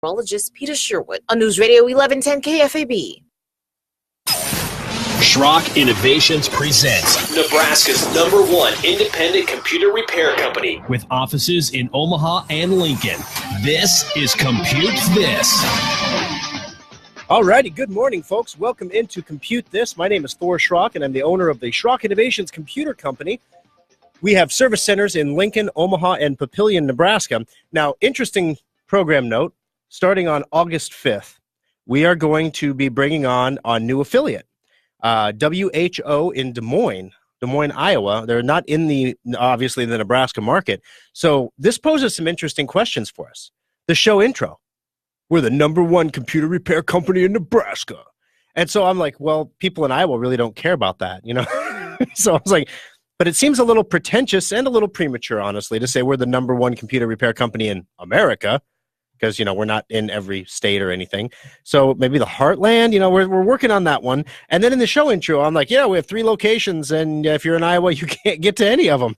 Meteorologist Peter Sherwood on News Radio 1110 KFAB. Schrock Innovations presents Nebraska's #1 independent computer repair company with offices in Omaha and Lincoln. This is Compute This. All righty, good morning, folks. Welcome into Compute This. My name is Thor Schrock, and I'm the owner of the Schrock Innovations Computer Company. We have service centers in Lincoln, Omaha, and Papillion, Nebraska. Now, interesting program note, starting on August 5th, we are going to be bringing on a new affiliate, WHO in Des Moines, Iowa. They're not in obviously, the Nebraska market. So this poses some interesting questions for us. The show intro, we're the #1 computer repair company in Nebraska. And so I'm like, well, people in Iowa really don't care about that, you know? So I was like, but it seems a little pretentious and a little premature, honestly, to say we're the #1 computer repair company in America. Because, you know, we're not in every state or anything. So maybe the Heartland, you know, we're working on that one. And then in the show intro, I'm like, yeah, we have 3 locations. And if you're in Iowa, you can't get to any of them.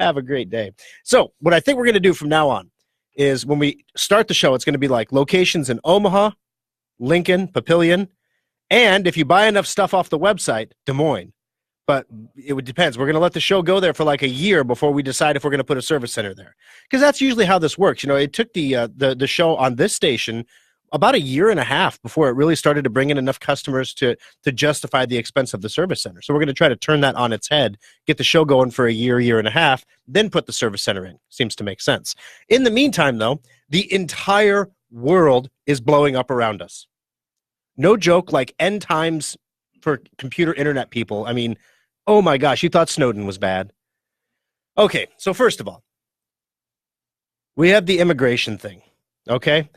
Have a great day. So what I think we're going to do from now on is when we start the show, it's going to be like locations in Omaha, Lincoln, Papillion. And if you buy enough stuff off the website, Des Moines. But it would depends. We're going to let the show go there for like a year before we decide if we're going to put a service center there. Because that's usually how this works. You know, it took the show on this station about a year and a half before it really started to bring in enough customers to justify the expense of the service center. So we're going to try to turn that on its head, get the show going for a year and a half, then put the service center in. Seems to make sense. In the meantime, though, the entire world is blowing up around us. No joke, like end times for computer internet people. I mean, oh my gosh, you thought Snowden was bad. Okay, so first of all, we have the immigration thing, okay?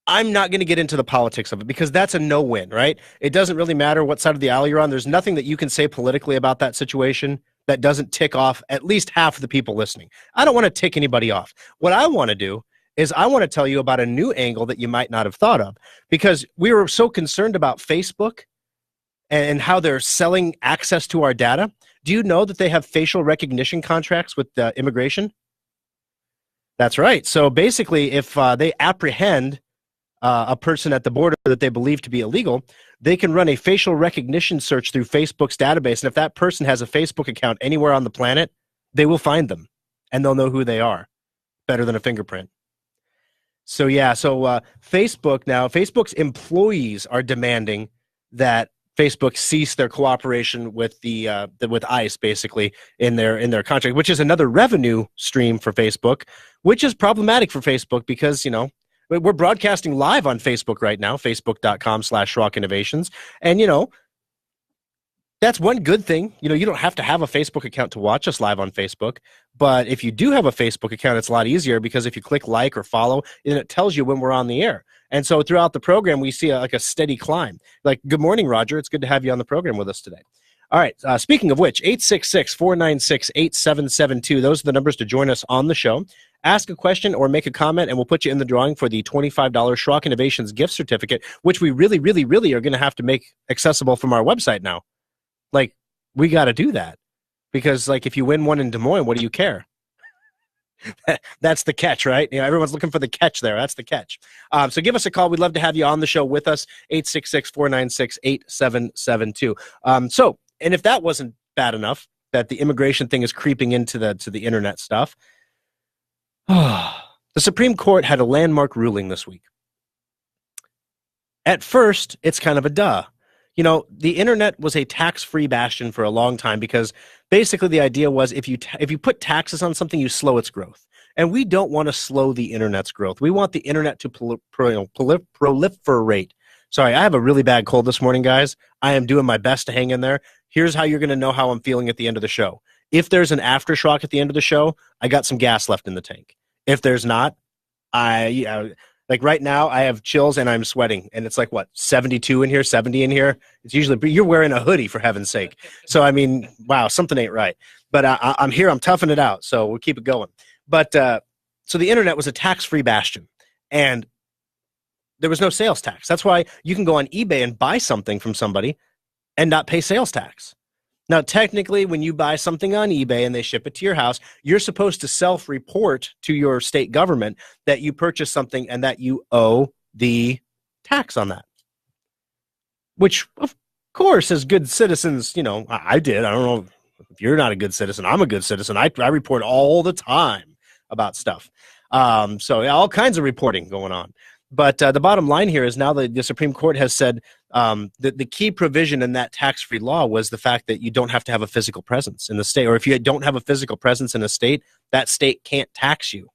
I'm not going to get into the politics of it because that's a no-win, right? It doesn't really matter what side of the aisle you're on. There's nothing that you can say politically about that situation that doesn't tick off at least half of the people listening. I don't want to tick anybody off. What I want to do is I want to tell you about a new angle that you might not have thought of because we were so concerned about Facebook and how they're selling access to our data. Do you know that they have facial recognition contracts with immigration? That's right. So basically, if they apprehend a person at the border that they believe to be illegal, they can run a facial recognition search through Facebook's database. And if that person has a Facebook account anywhere on the planet, they will find them and they'll know who they are. Better than a fingerprint. So yeah, Facebook's employees are demanding that Facebook cease their cooperation with with ICE, basically in their contract, which is another revenue stream for Facebook, which is problematic for Facebook because, you know, we're broadcasting live on Facebook right now, facebook.com/Schrock Innovations, and you know, that's one good thing. You know, you don't have to have a Facebook account to watch us live on Facebook, but if you do have a Facebook account, it's a lot easier because if you click like or follow, then it tells you when we're on the air. And so throughout the program, we see a steady climb. Like, good morning, Roger. It's good to have you on the program with us today. All right. Speaking of which, 866-496-8772. Those are the numbers to join us on the show. Ask a question or make a comment, and we'll put you in the drawing for the $25 Schrock Innovations gift certificate, which we really, really, really are going to have to make accessible from our website now. Like, we got to do that because, like, if you win one in Des Moines, what do you care? That's the catch, right? You know, everyone's looking for the catch there. That's the catch. So give us a call. We'd love to have you on the show with us, 866-496-8772. And if that wasn't bad enough, that the immigration thing is creeping into the internet stuff, the Supreme Court had a landmark ruling this week. At first, it's kind of a duh. You know, the internet was a tax-free bastion for a long time because basically the idea was if you put taxes on something, you slow its growth. And we don't want to slow the internet's growth. We want the internet to proliferate. Sorry, I have a really bad cold this morning, guys. I am doing my best to hang in there. Here's how you're going to know how I'm feeling at the end of the show. If there's an aftershock at the end of the show, I got some gas left in the tank. If there's not, like right now, I have chills and I'm sweating, and it's like, what, 72 in here, 70 in here? It's usually, you're wearing a hoodie, for heaven's sake. So, I mean, wow, something ain't right. But I'm here, I'm toughing it out, so we'll keep it going. But so the internet was a tax-free bastion, and there was no sales tax. That's why you can go on eBay and buy something from somebody and not pay sales tax. Now, technically, when you buy something on eBay and they ship it to your house, you're supposed to self-report to your state government that you purchased something and that you owe the tax on that. Which, of course, as good citizens, I did. I don't know if you're not a good citizen. I'm a good citizen. I report all the time about stuff. So all kinds of reporting going on. But the bottom line here is now the Supreme Court has said that the key provision in that tax-free law was the fact that you don't have to have a physical presence in the state, or if you don't have a physical presence in a state, that state can't tax you.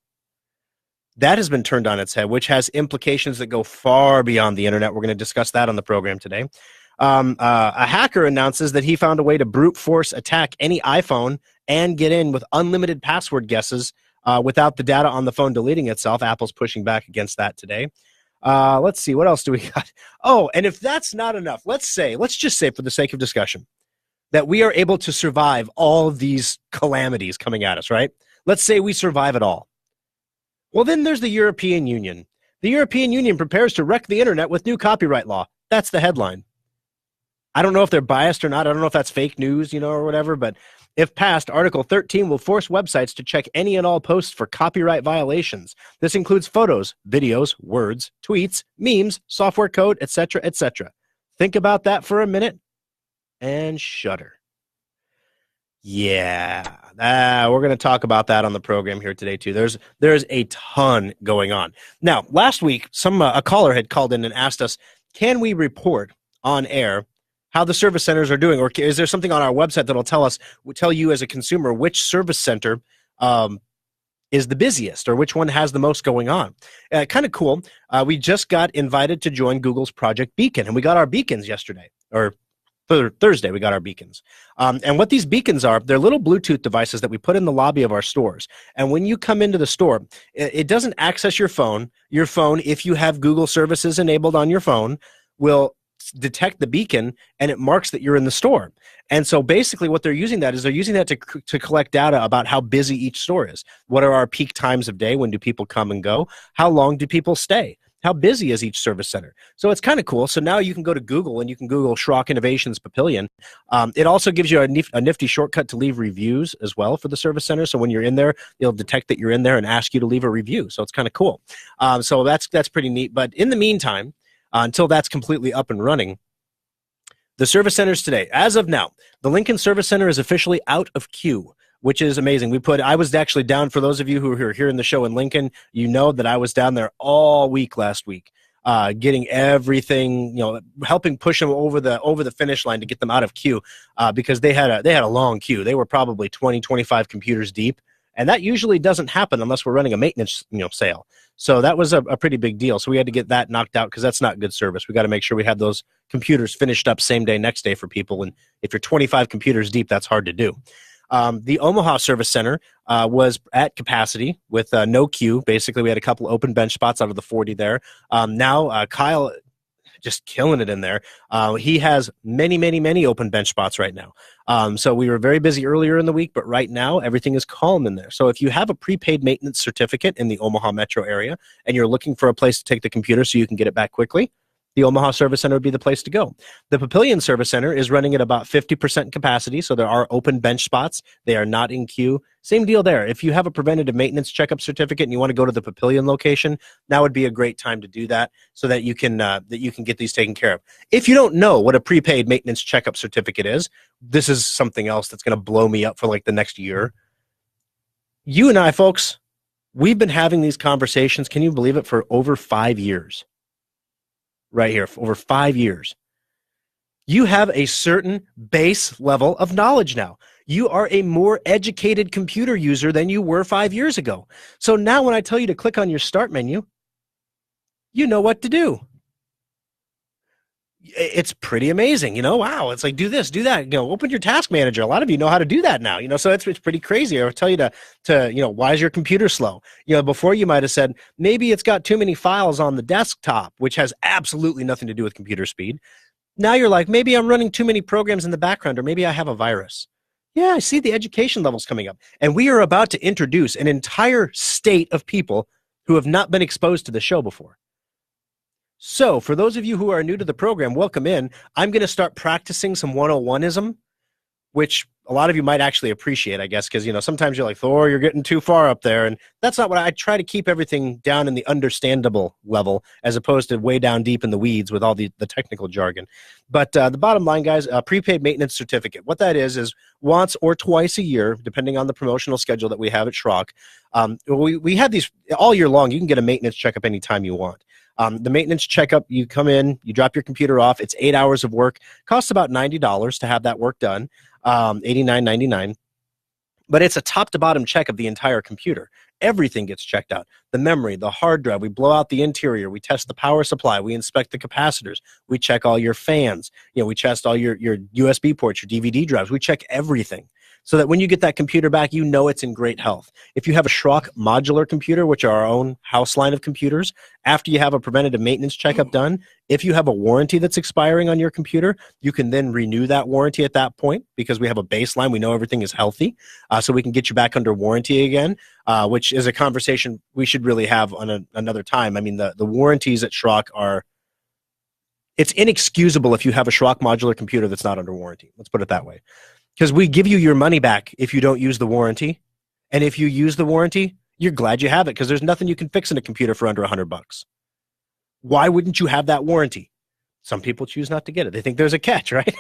That has been turned on its head, which has implications that go far beyond the internet. We're going to discuss that on the program today. A hacker announces that he found a way to brute force attack any iPhone and get in with unlimited password guesses without the data on the phone deleting itself. Apple's pushing back against that today. Let's see, what else do we got? Oh, and if that's not enough, let's just say for the sake of discussion that we are able to survive all of these calamities coming at us, right? Let's say we survive it all. Well, then there's the European Union. The European Union prepares to wreck the internet with new copyright law. That's the headline. I don't know if they're biased or not. I don't know if that's fake news, or whatever, but if passed, Article 13 will force websites to check any and all posts for copyright violations. This includes photos, videos, words, tweets, memes, software code, etc., etc. Think about that for a minute and shudder. Yeah, we're going to talk about that on the program here today, too. There's a ton going on. Now, last week, a caller had called in and asked us, can we report on air how the service centers are doing, or is there something on our website that'll tell you as a consumer which service center is the busiest or which one has the most going on? Kind of cool. We just got invited to join Google's Project Beacon, and we got our beacons yesterday, or Thursday we got our beacons. And what these beacons are, they're little Bluetooth devices that we put in the lobby of our stores. And when you come into the store, it doesn't access your phone. Your phone, if you have Google services enabled on your phone, will detect the beacon and it marks that you're in the store. And so basically what they're using that to collect data about how busy each store is. What are our peak times of day? When do people come and go? How long do people stay? How busy is each service center? So it's kind of cool. So now you can go to Google and you can Google Schrock Innovations Papillion. It also gives you a nifty shortcut to leave reviews as well for the service center. So when you're in there, it'll detect that you're in there and ask you to leave a review. So it's kind of cool. So that's pretty neat. But in the meantime, until that's completely up and running, the service centers today, as of now, the Lincoln Service Center is officially out of queue, which is amazing. I was actually down, for those of you who are hearing the show in Lincoln, you know that I was down there all week last week, getting everything, helping push them over the finish line to get them out of queue, because they had a long queue. They were probably 20, 25 computers deep. And that usually doesn't happen unless we're running a maintenance sale. So that was a pretty big deal. So we had to get that knocked out because that's not good service. We got to make sure we have those computers finished up same day, next day for people. And if you're 25 computers deep, that's hard to do. The Omaha Service Center was at capacity with no queue. Basically, we had a couple open bench spots out of the 40 there. Now, Kyle just killing it in there. He has many, many, many open bench spots right now. So we were very busy earlier in the week, but right now everything is calm in there. So if you have a prepaid maintenance certificate in the Omaha metro area and you're looking for a place to take the computer so you can get it back quickly, the Omaha Service Center would be the place to go. The Papillion Service Center is running at about 50% capacity, so there are open bench spots. They are not in queue. Same deal there. If you have a preventative maintenance checkup certificate and you want to go to the Papillion location, now would be a great time to do that so that you can get these taken care of. If you don't know what a prepaid maintenance checkup certificate is, this is something else that's going to blow me up for like the next year. You and I, folks, we've been having these conversations, can you believe it, for over 5 years. Right here, for over 5 years. You have a certain base level of knowledge now. You are a more educated computer user than you were 5 years ago. So now when I tell you to click on your start menu, you know what to do. It's pretty amazing, wow. It's like, do this, do that, open your task manager. A lot of you know how to do that now, so it's pretty crazy. I'll tell you to why is your computer slow? Before you might've said, maybe it's got too many files on the desktop, which has absolutely nothing to do with computer speed. Now you're like, maybe I'm running too many programs in the background, or maybe I have a virus. Yeah, I see the education levels coming up. And we are about to introduce an entire state of people who have not been exposed to the show before. So for those of you who are new to the program, welcome in. I'm going to start practicing some 101ism. which a lot of you might actually appreciate, I guess, because, sometimes you're like, Thor, you're getting too far up there. And that's not what I try to keep everything down in the understandable level as opposed to way down deep in the weeds with all the technical jargon. But the bottom line, guys, a prepaid maintenance certificate. What that is once or twice a year, depending on the promotional schedule that we have at Schrock. We have these all year long. You can get a maintenance checkup anytime you want. The maintenance checkup, you come in, you drop your computer off. It's 8 hours of work. Costs about $90 to have that work done. $89.99, but it's a top to bottom check of the entire computer. Everything gets checked out. The memory, the hard drive, we blow out the interior, we test the power supply, we inspect the capacitors, we check all your fans, we test all your USB ports, your DVD drives, we check everything. So that when you get that computer back, it's in great health. If you have a Schrock modular computer, which are our own house line of computers, after you have a preventative maintenance checkup done, if you have a warranty that's expiring on your computer, you can then renew that warranty at that point because we have a baseline. We know everything is healthy, so we can get you back under warranty again, which is a conversation we should really have on another time. I mean, the warranties at Schrock it's inexcusable if you have a Schrock modular computer that's not under warranty. Let's put it that way. Because we give you your money back if you don't use the warranty. And if you use the warranty, you're glad you have it because there's nothing you can fix in a computer for under $100. Why wouldn't you have that warranty? Some people choose not to get it. They think there's a catch, right?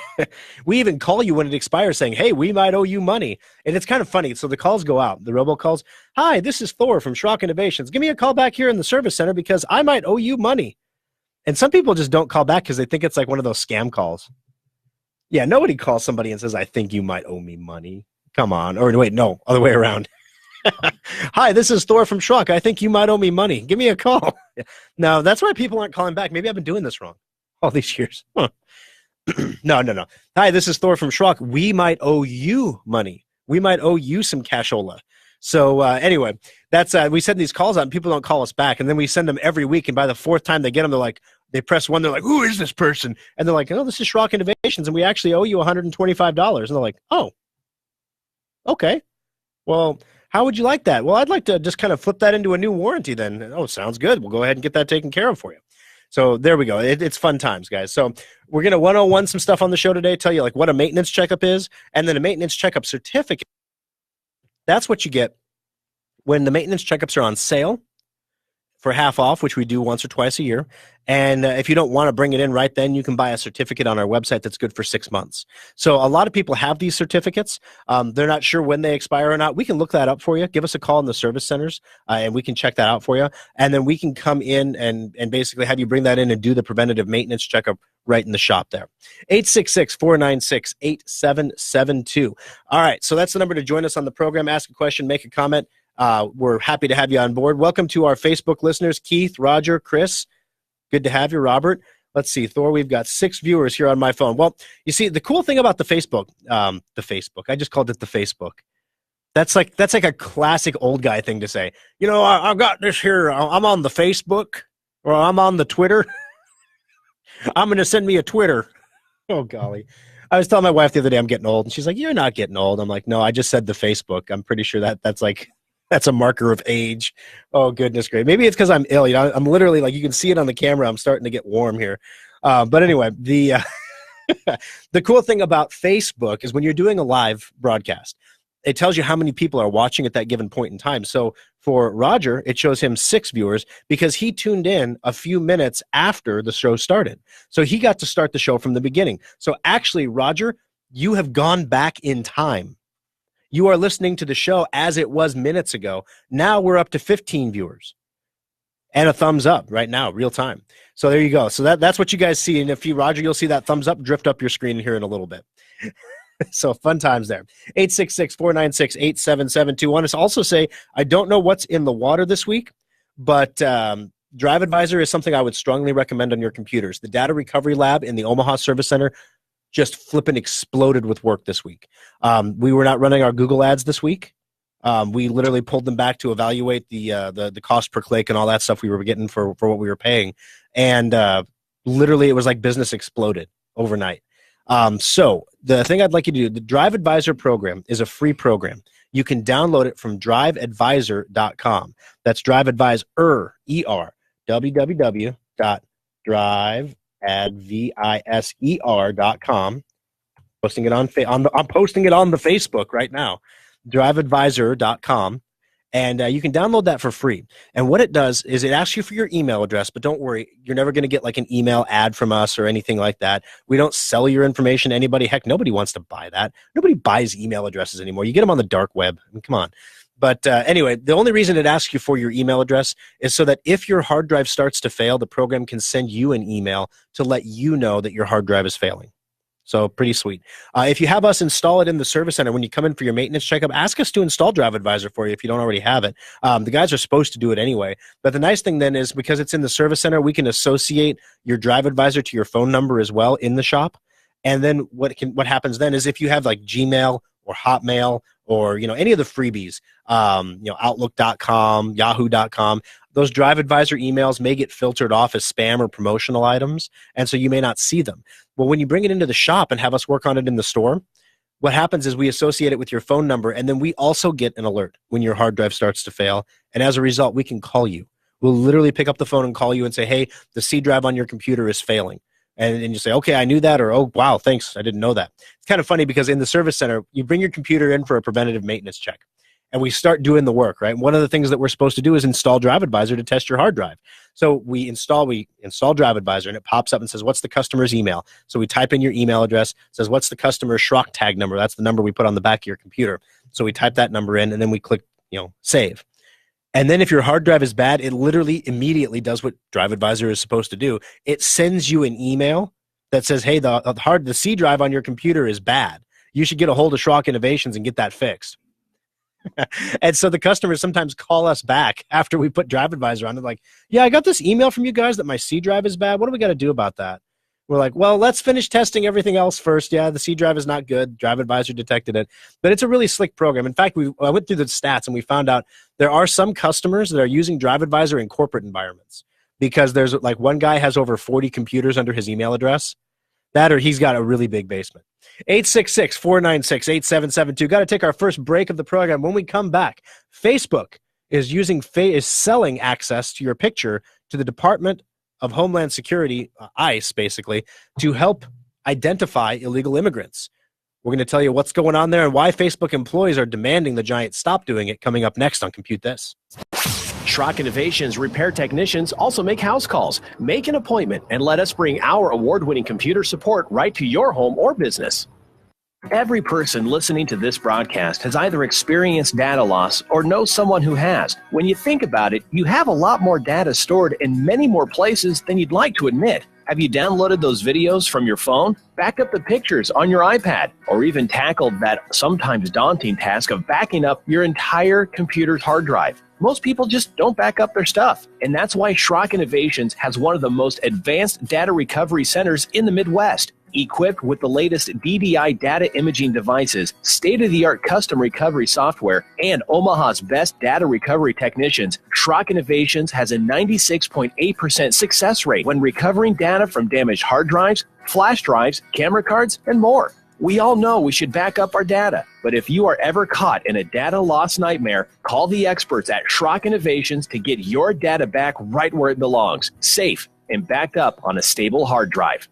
We even call you when it expires saying, hey, we might owe you money. And it's kind of funny. So the calls go out. The robocalls. Hi, this is Thor from Schrock Innovations. Give me a call back here in the service center because I might owe you money. And some people just don't call back because they think it's like one of those scam calls. Yeah, nobody calls somebody and says, I think you might owe me money. Come on. Or wait, no, other way around. Hi, this is Thor from Schrock. I think you might owe me money. Give me a call. No, that's why people aren't calling back. Maybe I've been doing this wrong all these years. Huh. No. Hi, this is Thor from Schrock. We might owe you money. We might owe you some cashola. So anyway, that's we send these calls out and people don't call us back. And then we send them every week. And by the fourth time they get them, they press one. They're like, who is this person? And they're like, oh, this is Schrock Innovations. And we actually owe you $125. And they're like, oh, okay. Well, how would you like that? Well, I'd like to just kind of flip that into a new warranty then. Oh, sounds good. We'll go ahead and get that taken care of for you. So there we go. It's fun times, guys. So we're going to 101 some stuff on the show today, tell you like what a maintenance checkup is, and then a maintenance checkup certificate. That's what you get when the maintenance checkups are on sale for half off, which we do once or twice a year. And if you don't want to bring it in right then, you can buy a certificate on our website that's good for 6 months. So a lot of people have these certificates. They're not sure when they expire or not. We can look that up for you. Give us a call in the service centers, and we can check that out for you. And then we can come in and basically have you bring that in and do the preventative maintenance checkup right in the shop there. 866-496-8772. All right, so that's the number to join us on the program. Ask a question, make a comment. We're happy to have you on board. Welcome to our Facebook listeners, Keith, Roger, Chris. Good to have you, Robert. Let's see, Thor, we've got 6 viewers here on my phone. Well, you see, the cool thing about the Facebook, I just called it the Facebook. That's like a classic old guy thing to say. You know, I've got this here. I'm on the Facebook, or I'm on the Twitter. I'm going to send me a Twitter. Oh, golly. I was telling my wife the other day I'm getting old, and she's like, you're not getting old. I'm like, no, I just said the Facebook. I'm pretty sure that's a marker of age. Oh, goodness gracious. Maybe it's because I'm ill. You know, I'm literally, like, you can see it on the camera. I'm starting to get warm here. But anyway, the cool thing about Facebook is when you're doing a live broadcast, it tells you how many people are watching at that given point in time. So for Roger, it shows him 6 viewers because he tuned in a few minutes after the show started. So he got to start the show from the beginning. So actually, Roger, you have gone back in time. You are listening to the show as it was minutes ago. Now we're up to 15 viewers and a thumbs up right now, real time. So there you go. So that's what you guys see. And if you, Roger, you'll see that thumbs up drift up your screen here in a little bit. So fun times there. 866-496-8772. I want to also say, I don't know what's in the water this week, but Drive Advisor is something I would strongly recommend on your computers. The Data Recovery Lab in the Omaha Service Center just flipping exploded with work this week. We were not running our Google ads this week. We literally pulled them back to evaluate the cost per click and all that stuff we were getting for what we were paying. And literally it was like business exploded overnight. So the thing I'd like you to do, the Drive Advisor program is a free program. You can download it from driveadvisor.com. That's Drive Advisor, E-R, www.driveadvisor.com. Posting it I'm posting it on the Facebook right now, driveadvisor.com. And you can download that for free. And what it does is it asks you for your email address, but don't worry, you're never going to get like an email ad from us or anything like that. We don't sell your information to anybody. Heck, nobody wants to buy that. Nobody buys email addresses anymore. You get them on the dark web. I mean, come on. But anyway, the only reason it asks you for your email address is so that if your hard drive starts to fail, the program can send you an email to let you know that your hard drive is failing. So pretty sweet. If you have us install it in the service center, when you come in for your maintenance checkup, ask us to install Drive Advisor for you if you don't already have it. The guys are supposed to do it anyway. But the nice thing then is because it's in the service center, we can associate your Drive Advisor to your phone number as well in the shop. And then what happens then is if you have like Gmail or Hotmail or any of the freebies, Outlook.com, Yahoo.com, those Drive Advisor emails may get filtered off as spam or promotional items, and so you may not see them. Well, when you bring it into the shop and have us work on it in the store, what happens is we associate it with your phone number, and then we also get an alert when your hard drive starts to fail, and as a result, we can call you. We'll literally pick up the phone and call you and say, hey, the C drive on your computer is failing. And you say, okay, I knew that, or, oh, wow, thanks, I didn't know that. It's kind of funny because in the service center, you bring your computer in for a preventative maintenance check. And we start doing the work, right? One of the things that we're supposed to do is install Drive Advisor to test your hard drive. So we install Drive Advisor, and it pops up and says, what's the customer's email? So we type in your email address. It says, what's the customer's Schrock tag number? That's the number we put on the back of your computer. So we type that number in, and then we click, save. And then if your hard drive is bad, it literally immediately does what Drive Advisor is supposed to do. It sends you an email that says, hey, the C drive on your computer is bad. You should get a hold of Schrock Innovations and get that fixed. And so the customers sometimes call us back after we put Drive Advisor on. They're like, yeah, I got this email from you guys that my C drive is bad. What do we got to do about that? We're like, well, let's finish testing everything else first. Yeah, the C drive is not good. Drive Advisor detected it. But it's a really slick program. In fact, I went through the stats and we found out there are some customers that are using Drive Advisor in corporate environments because there's like one guy has over 40 computers under his email address. That or he's got a really big basement. 866-496-8772. Got to take our first break of the program. When we come back, Facebook is selling access to your picture to the Department of Homeland Security, ICE, basically, to help identify illegal immigrants. We're going to tell you what's going on there and why Facebook employees are demanding the giant stop doing it coming up next on Compute This. Schrock Innovations repair technicians also make house calls. Make an appointment and let us bring our award-winning computer support right to your home or business. Every person listening to this broadcast has either experienced data loss or knows someone who has. When you think about it, you have a lot more data stored in many more places than you'd like to admit. Have you downloaded those videos from your phone? Back up the pictures on your iPad, or even tackled that sometimes daunting task of backing up your entire computer's hard drive? Most people just don't back up their stuff, and that's why Schrock Innovations has one of the most advanced data recovery centers in the Midwest. Equipped with the latest DDI data imaging devices, state-of-the-art custom recovery software, and Omaha's best data recovery technicians, Schrock Innovations has a 96.8% success rate when recovering data from damaged hard drives, flash drives, camera cards, and more. We all know we should back up our data, but if you are ever caught in a data loss nightmare, call the experts at Schrock Innovations to get your data back right where it belongs, safe and backed up on a stable hard drive.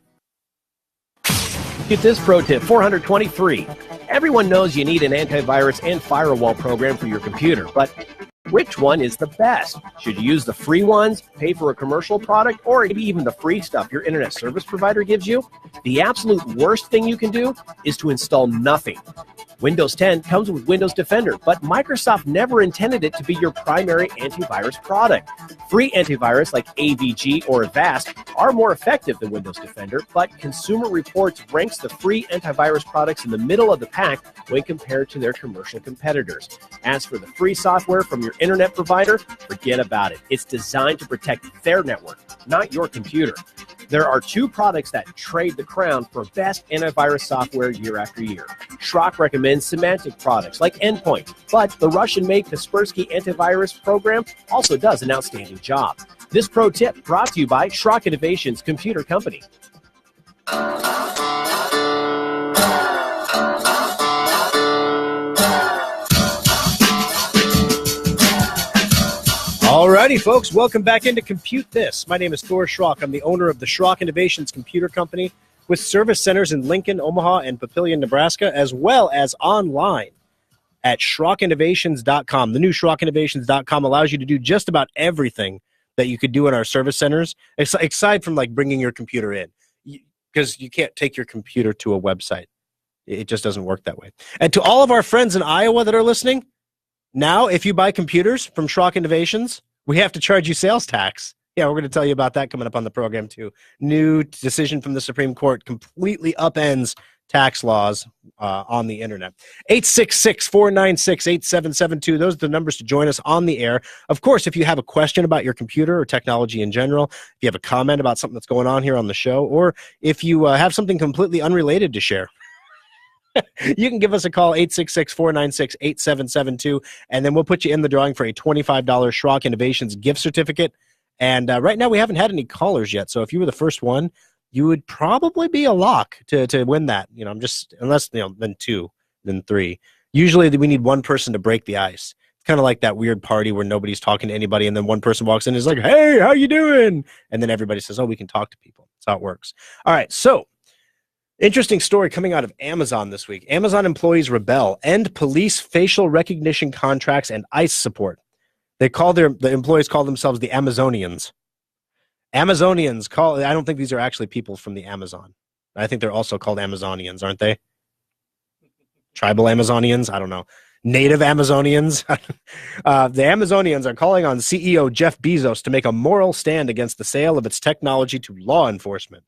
Get this pro tip 423. Everyone knows you need an antivirus and firewall program for your computer, but which one is the best? Should you use the free ones, pay for a commercial product, or maybe even the free stuff your internet service provider gives you? The absolute worst thing you can do is to install nothing. Windows 10 comes with Windows Defender, but Microsoft never intended it to be your primary antivirus product. Free antivirus like AVG or Avast are more effective than Windows Defender, but Consumer Reports ranks the free antivirus products in the middle of the pack when compared to their commercial competitors. As for the free software from your internet provider, forget about it. It's designed to protect their network, not your computer. There are two products that trade the crown for best antivirus software year after year. Schrock recommends Symantec products like Endpoint, but the Russian-made Kaspersky antivirus program also does an outstanding job. This pro tip brought to you by Schrock Innovations Computer Company. Alrighty, folks, welcome back into Compute This. My name is Thor Schrock. I'm the owner of the Schrock Innovations Computer Company. with service centers in Lincoln, Omaha, and Papillion, Nebraska, as well as online at SchrockInnovations.com. The new SchrockInnovations.com allows you to do just about everything that you could do in our service centers, aside from like bringing your computer in, because you can't take your computer to a website. It just doesn't work that way. And to all of our friends in Iowa that are listening, now if you buy computers from Schrock Innovations, we have to charge you sales tax. Yeah, we're going to tell you about that coming up on the program too. New decision from the Supreme Court completely upends tax laws on the internet. 866-496-8772. Those are the numbers to join us on the air. Of course, if you have a question about your computer or technology in general, if you have a comment about something that's going on here on the show, or if you have something completely unrelated to share, you can give us a call, 866-496-8772, and then we'll put you in the drawing for a $25 Schrock Innovations gift certificate. And right now we haven't had any callers yet, so if you were the first one, you would probably be a lock to win that. You know, unless, then two, then three. Usually we need one person to break the ice. It's kind of like that weird party where nobody's talking to anybody, and then one person walks in and is like, hey, how you doing? And then everybody says, oh, we can talk to people. That's how it works. All right, so interesting story coming out of Amazon this week. Amazon employees rebel, end police facial recognition contracts and ICE support. The employees call themselves the Amazonians. I don't think these are actually people from the Amazon. I think they're also called Amazonians, aren't they? Tribal Amazonians? I don't know. Native Amazonians? The Amazonians are calling on CEO Jeff Bezos to make a moral stand against the sale of its technology to law enforcement.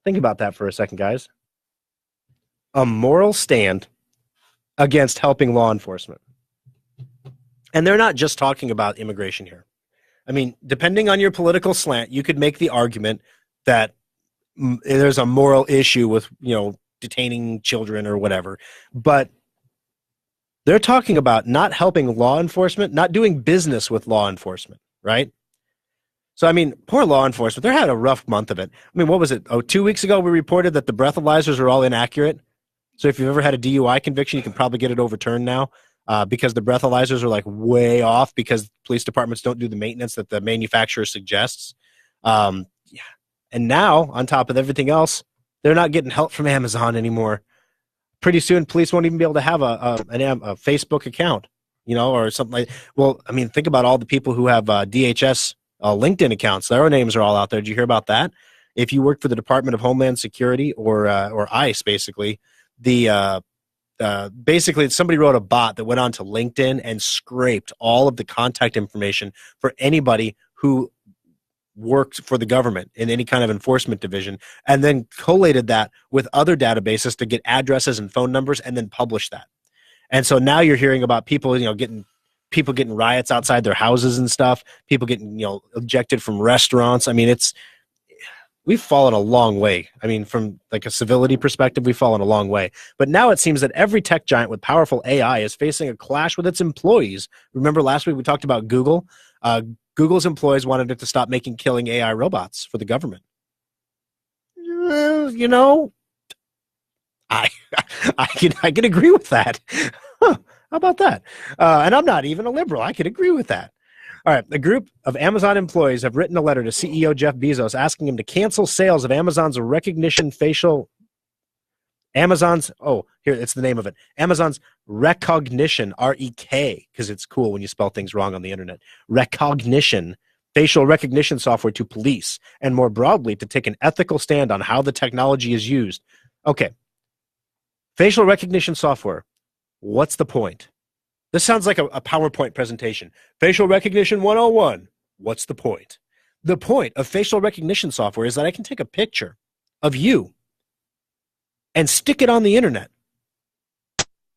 Think about that for a second, guys. A moral stand against helping law enforcement. And they're not just talking about immigration here. I mean, depending on your political slant, you could make the argument that there's a moral issue with, detaining children or whatever. But they're talking about not helping law enforcement, not doing business with law enforcement, right? So, I mean, poor law enforcement, they had a rough month of it. I mean, what was it? 2 weeks ago, we reported that the breathalyzers are all inaccurate. So if you've ever had a DUI conviction, you can probably get it overturned now. Because the breathalyzers are like way off because police departments don't do the maintenance that the manufacturer suggests. And now, on top of everything else, they're not getting help from Amazon anymore. Pretty soon, police won't even be able to have a Facebook account, or something like. Well, I mean, think about all the people who have DHS LinkedIn accounts. Their names are all out there. Did you hear about that? If you work for the Department of Homeland Security or ICE, basically, basically somebody wrote a bot that went on to LinkedIn and scraped all of the contact information for anybody who worked for the government in any kind of enforcement division, and then collated that with other databases to get addresses and phone numbers and then publish that. And so now you're hearing about people, getting riots outside their houses and stuff, people getting, ejected from restaurants. I mean, we've fallen a long way. I mean, from like a civility perspective, we've fallen a long way. But now it seems that every tech giant with powerful AI is facing a clash with its employees. Remember last week we talked about Google? Google's employees wanted it to stop making killing AI robots for the government. I can agree with that. Huh, how about that? And I'm not even a liberal. I can agree with that. All right, a group of Amazon employees have written a letter to CEO Jeff Bezos asking him to cancel sales of Amazon's Recognition, it's the name of it. Amazon's Rekognition, R-E-K, because it's cool when you spell things wrong on the internet. Rekognition, facial recognition software to police, and more broadly, to take an ethical stand on how the technology is used. Okay, facial recognition software, what's the point? This sounds like a PowerPoint presentation. Facial recognition 101. What's the point? The point of facial recognition software is that I can take a picture of you and stick it on the internet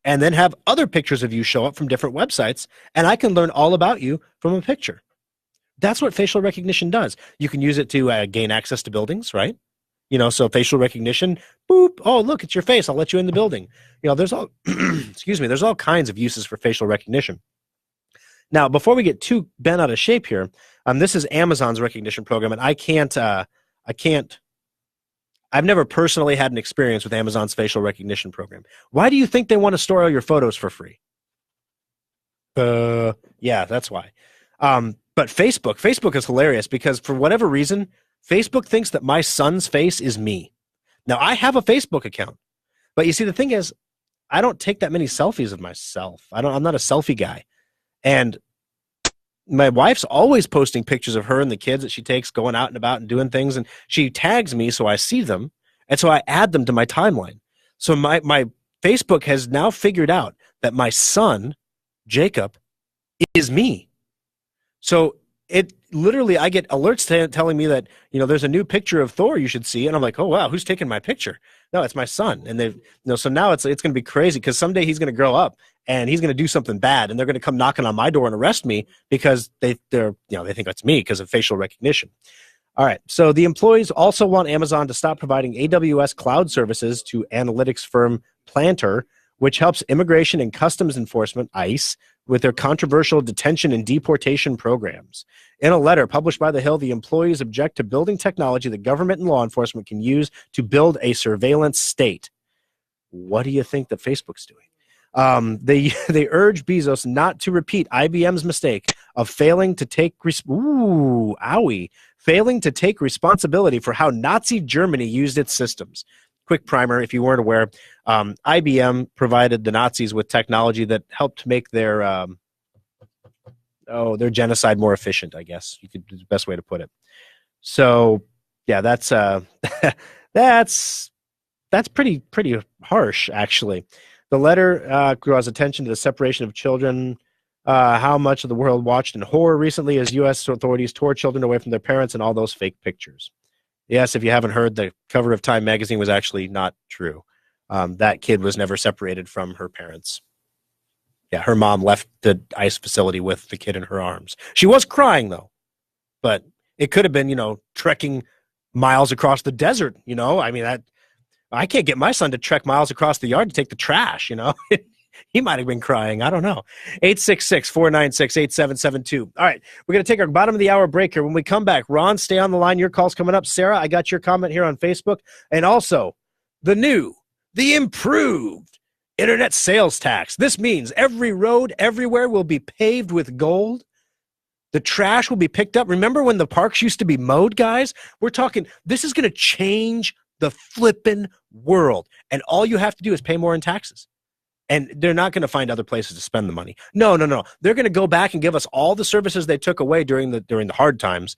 and then have other pictures of you show up from different websites, and I can learn all about you from a picture. That's what facial recognition does. You can use it to gain access to buildings, right? So facial recognition, boop, oh, look, it's your face. I'll let you in the building. There's all, there's all kinds of uses for facial recognition. Now, before we get too bent out of shape here, this is Amazon's recognition program, and I've never personally had an experience with Amazon's facial recognition program. Why do you think they want to store all your photos for free? Yeah, that's why. But Facebook is hilarious because for whatever reason, Facebook thinks that my son's face is me. Now, I have a Facebook account, but you see, the thing is, I don't take that many selfies of myself. I'm not a selfie guy. And my wife's always posting pictures of her and the kids that she takes going out and about and doing things, and she tags me so I see them, and so I add them to my timeline. So my Facebook has now figured out that my son, Jacob, is me. So it literally, I get alerts telling me that, there's a new picture of Thor you should see, and I'm like, oh wow, who's taking my picture? No, it's my son. And so now it's going to be crazy, because someday he's going to grow up and he's going to do something bad, and they're going to come knocking on my door and arrest me because they think it's me because of facial recognition. All right. So the employees also want Amazon to stop providing AWS cloud services to analytics firm Planter, which helps Immigration and Customs Enforcement, ICE, with their controversial detention and deportation programs. In a letter published by The Hill, the employees object to building technology that government and law enforcement can use to build a surveillance state. What do you think that Facebook's doing? They urge Bezos not to repeat IBM's mistake of failing to take responsibility for how Nazi Germany used its systems. Quick primer, if you weren't aware, IBM provided the Nazis with technology that helped make their genocide more efficient, I guess. Is the best way to put it. So, yeah, that's pretty harsh, actually. The letter draws attention to the separation of children, how much of the world watched in horror recently as U.S. authorities tore children away from their parents, and all those fake pictures. Yes, if you haven't heard, the cover of Time magazine was actually not true. That kid was never separated from her parents. Yeah, her mom left the ICE facility with the kid in her arms. She was crying, though. But it could have been, trekking miles across the desert, I mean, I can't get my son to trek miles across the yard to take the trash, He might have been crying. I don't know. 866-496-8772. All right, we're going to take our bottom of the hour break here. When we come back, Ron, stay on the line. Your call's coming up. Sarah, I got your comment here on Facebook. And also, the improved internet sales tax. This means every road everywhere will be paved with gold. The trash will be picked up. Remember when the parks used to be mowed, guys? We're talking, this is going to change the flippin' world. And all you have to do is pay more in taxes. And they're not going to find other places to spend the money. No. They're going to go back and give us all the services they took away during the hard times.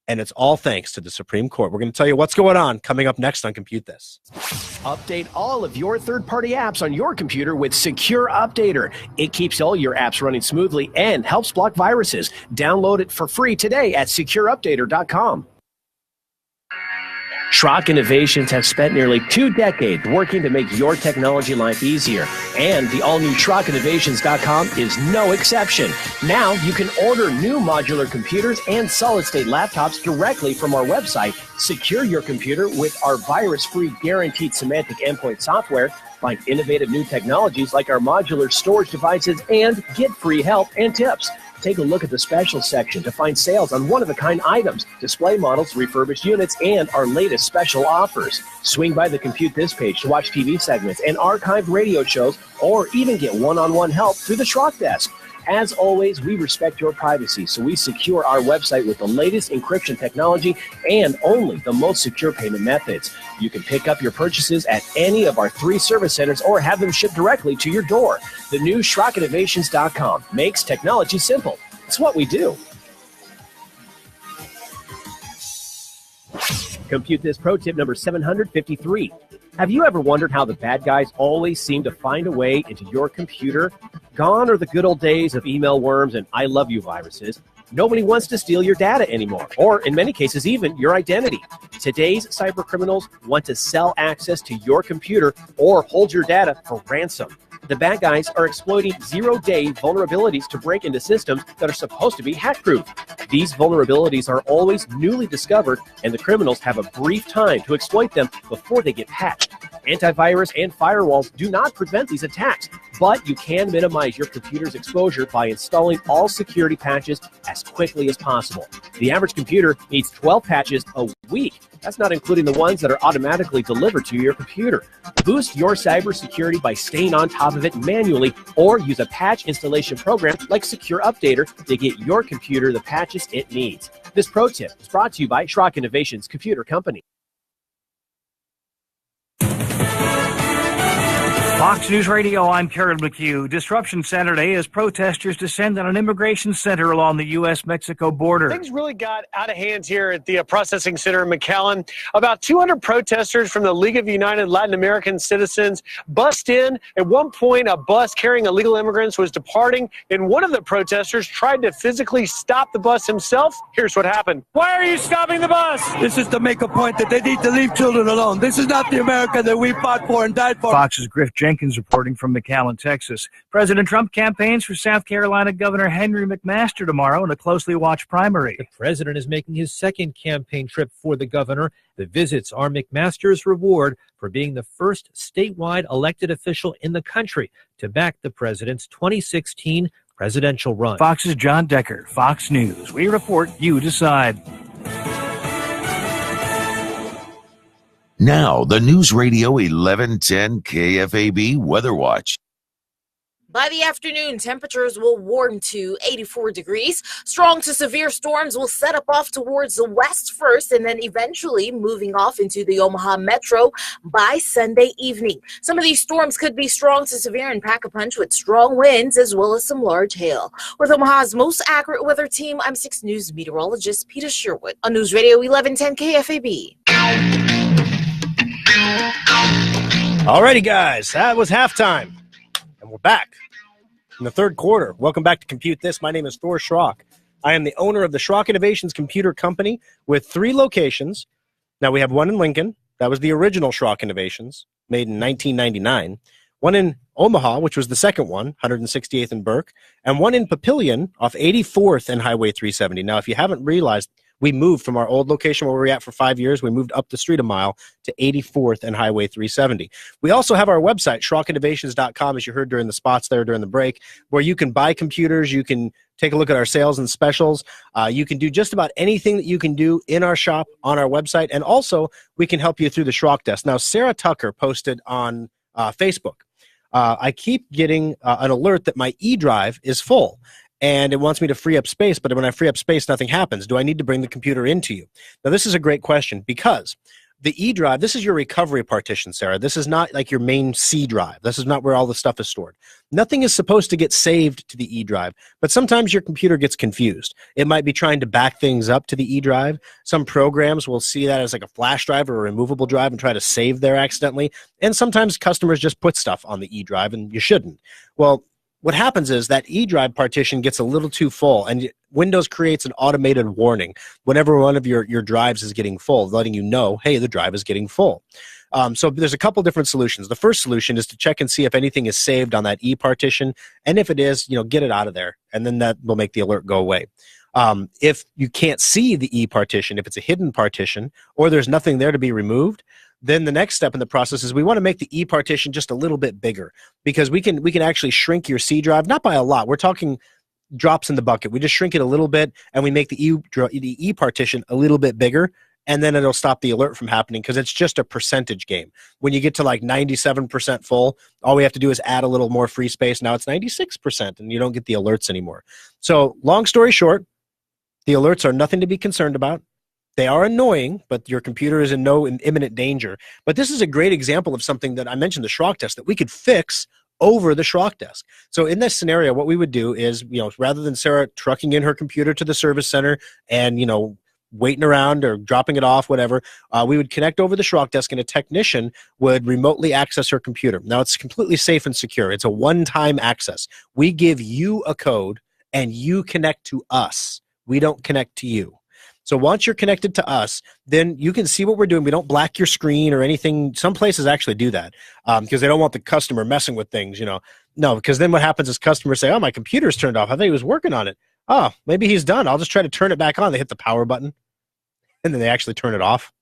And it's all thanks to the Supreme Court. We're going to tell you what's going on coming up next on Compute This. Update all of your third-party apps on your computer with Secure Updater. It keeps all your apps running smoothly and helps block viruses. Download it for free today at secureupdater.com. Schrock Innovations has spent nearly 2 decades working to make your technology life easier, and the all-new SchrockInnovations.com is no exception. Now you can order new modular computers and solid-state laptops directly from our website. Secure your computer with our virus-free guaranteed Symantec endpoint software. Find innovative new technologies like our modular storage devices and get free help and tips. Take a look at the special section to find sales on one-of-a-kind items, display models, refurbished units, and our latest special offers. Swing by the Compute This page to watch TV segments and archived radio shows, or even get one-on-one help through the Schrock Desk. As always, we respect your privacy, so we secure our website with the latest encryption technology and only the most secure payment methods. You can pick up your purchases at any of our 3 service centers or have them shipped directly to your door. The new SchrockInnovations.com makes technology simple. It's what we do. Compute This pro tip number 753. Have you ever wondered how the bad guys always seem to find a way into your computer? Gone are the good old days of email worms and I love you viruses. Nobody wants to steal your data anymore, or in many cases, even your identity. Today's cyber criminals want to sell access to your computer or hold your data for ransom. The bad guys are exploiting zero-day vulnerabilities to break into systems that are supposed to be hack-proof. These vulnerabilities are always newly discovered, and the criminals have a brief time to exploit them before they get patched. Antivirus and firewalls do not prevent these attacks, but you can minimize your computer's exposure by installing all security patches as quickly as possible. The average computer needs 12 patches a week. That's not including the ones that are automatically delivered to your computer. Boost your cybersecurity by staying on top of it manually, or use a patch installation program like Secure Updater to get your computer the patches it needs. This pro tip is brought to you by Schrock Innovations Computer Company. Fox News Radio, I'm Karen McHugh. Disruption Saturday as protesters descend on an immigration center along the U.S.-Mexico border. Things really got out of hand here at the processing center in McAllen. About 200 protesters from the League of United Latin American Citizens bussed in. At one point, a bus carrying illegal immigrants was departing, and one of the protesters tried to physically stop the bus himself. Here's what happened. Why are you stopping the bus? This is to make a point that they need to leave children alone. This is not the America that we fought for and died for. Fox's Griff Jenkins reporting from McAllen, Texas. President Trump campaigns for South Carolina Governor Henry McMaster tomorrow in a closely watched primary. The president is making his second campaign trip for the governor. The visits are McMaster's reward for being the first statewide elected official in the country to back the president's 2016 presidential run. Fox's John Decker, Fox News. We report, you decide. Now, the News Radio 1110 KFAB Weather Watch. By the afternoon, temperatures will warm to 84 degrees. Strong to severe storms will set up off towards the west first and then eventually moving off into the Omaha metro by Sunday evening. Some of these storms could be strong to severe and pack a punch with strong winds as well as some large hail. With Omaha's most accurate weather team, I'm 6 News meteorologist Peter Sherwood on News Radio 1110 KFAB. Alrighty, guys, that was halftime, and we're back in the third quarter. Welcome back to Compute This. My name is Thor Schrock. I am the owner of the Schrock Innovations Computer Company with 3 locations. Now, we have one in Lincoln. That was the original Schrock Innovations, made in 1999. One in Omaha, which was the second one, 168th and Burke, and one in Papillion off 84th and Highway 370. Now, if you haven't realized, we moved from our old location where we were at for 5 years. We moved up the street a mile to 84th and Highway 370. We also have our website, SchrockInnovations.com, as you heard during the spots there during the break, where you can buy computers. You can take a look at our sales and specials. You can do just about anything that you can do in our shop on our website. And also, we can help you through the Schrock Desk. Now, Sarah Tucker posted on Facebook. I keep getting an alert that my E-Drive is full. And it wants me to free up space, but when I free up space, nothing happens. Do I need to bring the computer into you? Now, this is a great question because the E drive, this is your recovery partition, Sarah. This is not like your main C drive. This is not where all the stuff is stored. Nothing is supposed to get saved to the E drive, but sometimes your computer gets confused. It might be trying to back things up to the E drive. Some programs will see that as like a flash drive or a removable drive and try to save there accidentally. And sometimes customers just put stuff on the E drive and you shouldn't. Well, what happens is that E drive partition gets a little too full, and Windows creates an automated warning whenever one of your drives is getting full, letting you know, hey, the drive is getting full. So there's a couple different solutions. The first solution is to check and see if anything is saved on that E partition, and if it is, get it out of there, and then that will make the alert go away. If you can't see the E partition, if it's a hidden partition, or there's nothing there to be removed, then the next step in the process is we want to make the E partition just a little bit bigger, because we can actually shrink your C drive, not by a lot. We're talking drops in the bucket. We just shrink it a little bit, and we make the E partition a little bit bigger, and then it'll stop the alert from happening because it's just a percentage game. When you get to like 97% full, all we have to do is add a little more free space. Now it's 96%, and you don't get the alerts anymore. So long story short, the alerts are nothing to be concerned about. They are annoying, but your computer is in no imminent danger. But this is a great example of something that I mentioned, the Schrock Desk, that we could fix over the Schrock Desk. So in this scenario, what we would do is, rather than Sarah trucking in her computer to the service center and, waiting around or dropping it off, whatever, we would connect over the Schrock Desk, and a technician would remotely access her computer. Now, it's completely safe and secure. It's a one-time access. We give you a code, and you connect to us. We don't connect to you. So once you're connected to us, then you can see what we're doing. We don't black your screen or anything. Some places actually do that because they don't want the customer messing with things, No, because then what happens is customers say, oh, my computer's turned off. I thought he was working on it. Oh, maybe he's done. I'll just try to turn it back on. They hit the power button, and then they actually turn it off.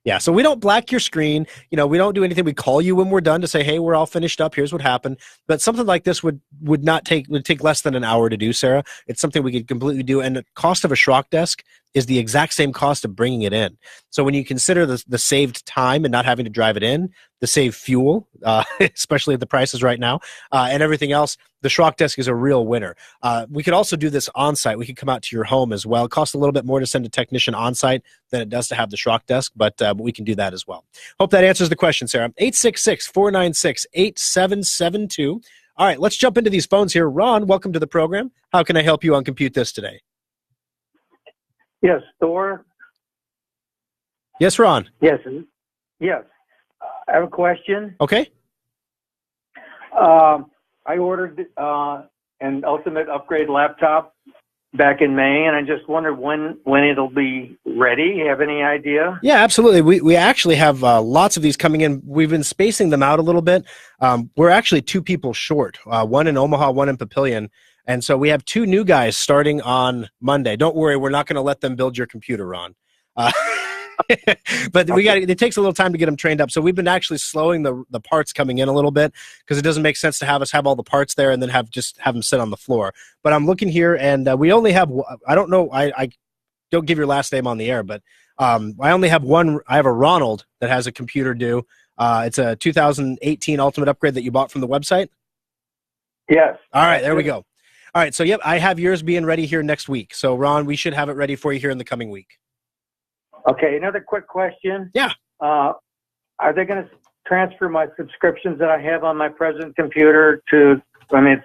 Yeah, so we don't black your screen. We don't do anything. We call you when we're done to say, hey, we're all finished up. Here's what happened. But something like this would take less than an hour to do, Sarah. It's something we could completely do. And the cost of a Schrock Desk is the exact same cost of bringing it in. So when you consider the saved time and not having to drive it in, the saved fuel, especially at the prices right now, and everything else, the Schrock desk is a real winner. We could also do this on-site. We could come out to your home as well. It costs a little bit more to send a technician on-site than it does to have the Schrock desk, but we can do that as well. Hope that answers the question, Sarah. 866-496-8772. All right, let's jump into these phones here. Ron, welcome to the program. How can I help you on Compute This today? Yes, Thor. Yes, Ron. Yes. I have a question. Okay. I ordered an Ultimate Upgrade laptop back in May, and I just wondered when it'll be ready. You have any idea? Yeah, absolutely. We actually have lots of these coming in. We've been spacing them out a little bit. We're actually 2 people short, one in Omaha, one in Papillion. And so we have 2 new guys starting on Monday. Don't worry, we're not going to let them build your computer, Ron. But it takes a little time to get them trained up. So we've been actually slowing the parts coming in a little bit because it doesn't make sense to have us have all the parts there and then have them sit on the floor. But I'm looking here, and we only have, I don't know, I don't give your last name on the air, but I only have one. I have a Ronald that has a computer due. It's a 2018 Ultimate Upgrade that you bought from the website? Yes. All right, there we go. All right, so yep, I have yours being ready here next week. So Ron, we should have it ready for you here in the coming week. Okay, another quick question. Yeah. Are they going to transfer my subscriptions that I have on my present computer to,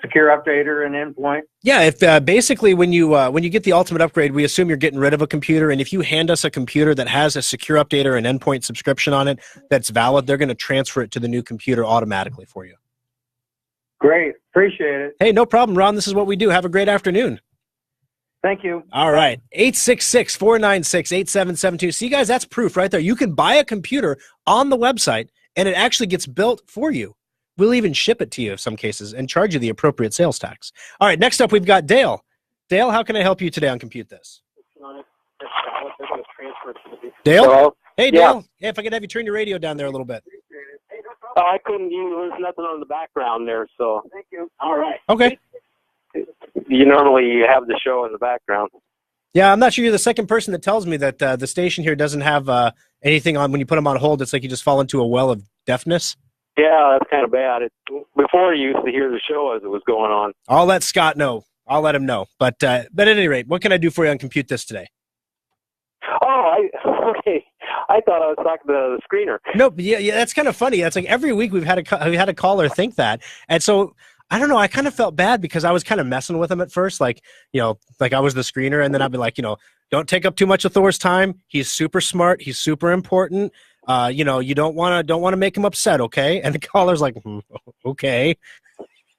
Secure Updater and Endpoint? Yeah, if basically when you get the Ultimate Upgrade, we assume you're getting rid of a computer, and if you hand us a computer that has a Secure Updater and Endpoint subscription on it that's valid, they're going to transfer it to the new computer automatically for you. Great. Appreciate it. Hey, no problem, Ron. This is what we do. Have a great afternoon. Thank you. All right. 866-496-8772. See, guys, that's proof right there. You can buy a computer on the website, and it actually gets built for you. We'll even ship it to you in some cases and charge you the appropriate sales tax. All right, next up, we've got Dale. Dale, how can I help you today on Compute This? Dale? Hello? Hey, Dale. Hey, if I could have you turn your radio down there a little bit. I couldn't. There's nothing on the background there, so. Thank you. All right. Okay. You normally have the show in the background. Yeah, I'm not sure. You're the second person that tells me that the station here doesn't have anything on. When you put them on hold, it's like you just fall into a well of deafness. Yeah, that's kind of bad. Before you used to hear the show as it was going on. I'll let Scott know. I'll let him know. But at any rate, what can I do for you on Compute This today? Okay. I thought I was talking to the screener. Nope. Yeah, that's kind of funny. That's like every week we've had a caller think that, and so I don't know. I kind of felt bad because I was kind of messing with him at first, like I was the screener, and then I'd be like, don't take up too much of Thor's time. He's super smart. He's super important. You don't want to make him upset, okay? And the caller's like, okay.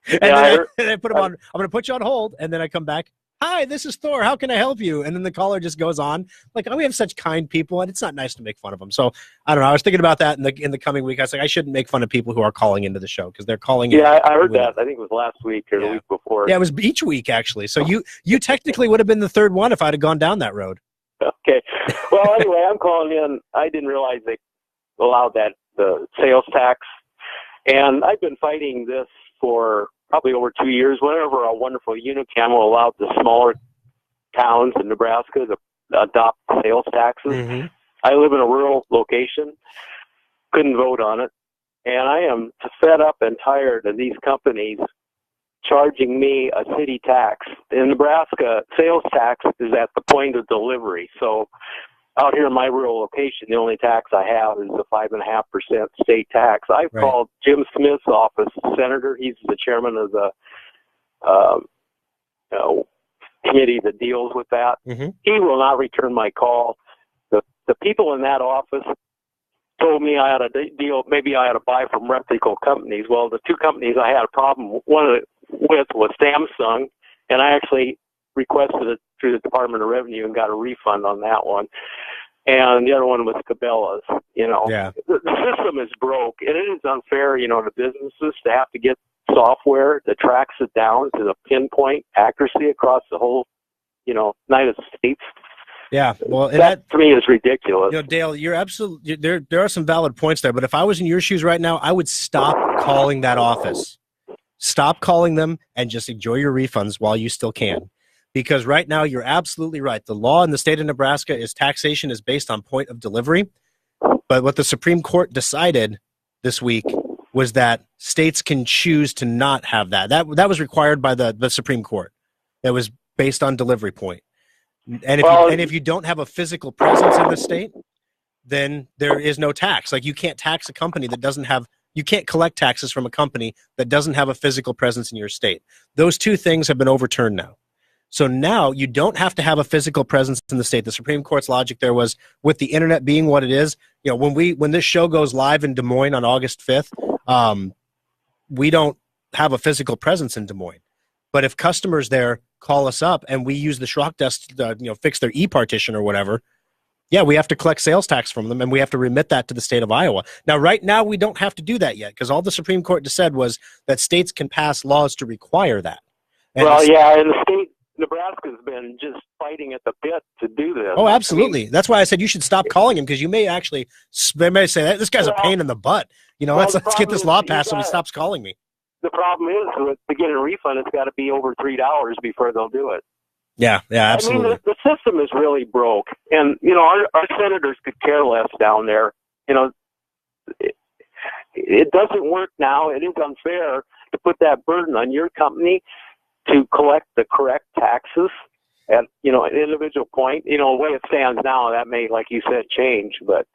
And then I put him on. I'm going to put you on hold, and then I come back. Hi, this is Thor. How can I help you? And then the caller just goes on. Like, we have such kind people, and it's not nice to make fun of them. So, I don't know. I was thinking about that in the coming week. I was like, I shouldn't make fun of people who are calling into the show because they're calling in. Yeah, I heard that. I think it was last week or the week before. Yeah, it was each week, actually. So you technically would have been the third one if I'd have gone down that road. Okay. Well, anyway, I'm calling in. I didn't realize they allowed the sales tax. And I've been fighting this for probably over 2 years. Whenever a wonderful Unicam will allow the smaller towns in Nebraska to adopt sales taxes. Mm-hmm. I live in a rural location, couldn't vote on it, and I am fed up and tired of these companies charging me a city tax. In Nebraska, sales tax is at the point of delivery. So out here in my rural location, the only tax I have is the 5.5% state tax. I've called Jim Smith's office, senator. He's the chairman of the committee that deals with that. Mm-hmm. He will not return my call. The people in that office told me I ought to maybe I ought to buy from reputable companies. Well, the 2 companies I had a problem with was Samsung, and I actually requested it through the Department of Revenue and got a refund on that one. And the other one was Cabela's. The system is broke, and it is unfair, to businesses to have to get software that tracks it down to the pinpoint accuracy across the whole, United States. Yeah, well, that to me is ridiculous. Dale, you're absolutely there are some valid points there, but if I was in your shoes right now, I would stop calling that office. Stop calling them and just enjoy your refunds while you still can. because right now you're absolutely right. The law in the state of Nebraska is taxation is based on point of delivery. But what the Supreme Court decided this week was that states can choose to not have that. That was required by the Supreme Court. That was based on delivery point. And if you don't have a physical presence in the state, then there is no tax. Like, you can't tax a company that doesn't have, you can't collect taxes from a company that doesn't have a physical presence in your state. Those two things have been overturned now. So now you don't have to have a physical presence in the state. The Supreme Court's logic there was, with the internet being what it is, you know, when this show goes live in Des Moines on August 5th, we don't have a physical presence in Des Moines. But if customers there call us up and we use the Schrock desk to fix their e-partition or whatever, yeah, we have to collect sales tax from them, and we have to remit that to the state of Iowa. Now, right now, we don't have to do that yet, because all the Supreme Court just said was that states can pass laws to require that. And and the state, Nebraska's been just fighting at the bit to do this. Oh, absolutely. I mean, that's why I said you should stop calling him, because you may actually say, this guy's a pain in the butt. Let's get this law passed so he stops calling me. The problem is, to get a refund, it's got to be over $3 before they'll do it. Yeah, absolutely. I mean, the system is really broke, and our senators could care less down there. It doesn't work now. It is unfair to put that burden on your company to collect the correct taxes at an individual point. The way it stands now, that may, like you said, change, but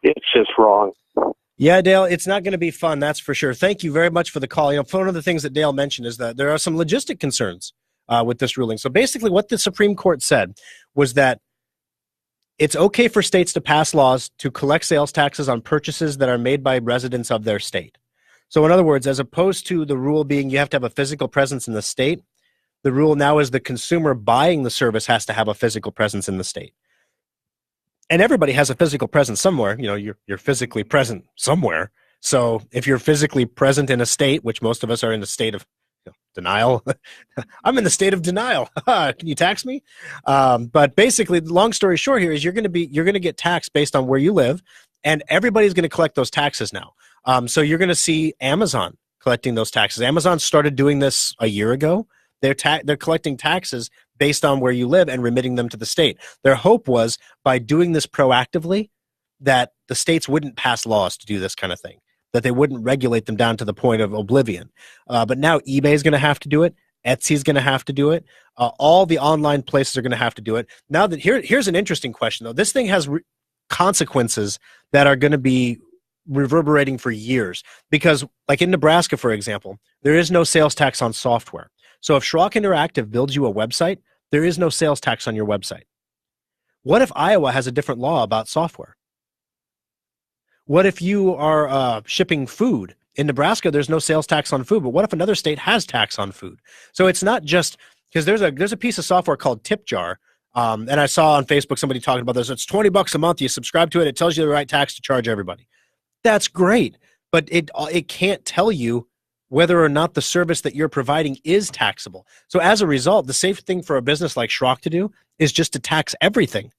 it's just wrong. Yeah, Dale, it's not going to be fun, that's for sure. Thank you very much for the call. One of the things that Dale mentioned is that there are some logistic concerns with this ruling. So basically what the Supreme Court said was that it's okay for states to pass laws to collect sales taxes on purchases that are made by residents of their state. So in other words, as opposed to the rule being you have to have a physical presence in the state, the rule now is the consumer buying the service has to have a physical presence in the state. And everybody has a physical presence somewhere. You're physically present somewhere. So if you're physically present in a state, which most of us are in the state of denial. I'm in the state of denial. Can you tax me? But basically, the long story short here is you're going to get taxed based on where you live, and everybody's going to collect those taxes now. So you're going to see Amazon collecting those taxes. Amazon started doing this a year ago. They're collecting taxes based on where you live and remitting them to the state. Their hope was, by doing this proactively, that the states wouldn't pass laws to do this kind of thing, that they wouldn't regulate them down to the point of oblivion. But now eBay is going to have to do it. Etsy is going to have to do it. All the online places are going to have to do it. Now that here's an interesting question, though. This thing has consequences that are going to be reverberating for years, because like in Nebraska, for example, there is no sales tax on software. So if Schrock Interactive builds you a website, there is no sales tax on your website. What if Iowa has a different law about software? What if you are shipping food? In Nebraska, there's no sales tax on food, but what if another state has tax on food? So it's not just, because there's a piece of software called TipJar, and I saw on Facebook somebody talking about this. It's $20 a month. You subscribe to it. It tells you the right tax to charge everybody. That's great, but it can't tell you whether or not the service that you're providing is taxable. So as a result, the safe thing for a business like Schrock to do is just to tax everything,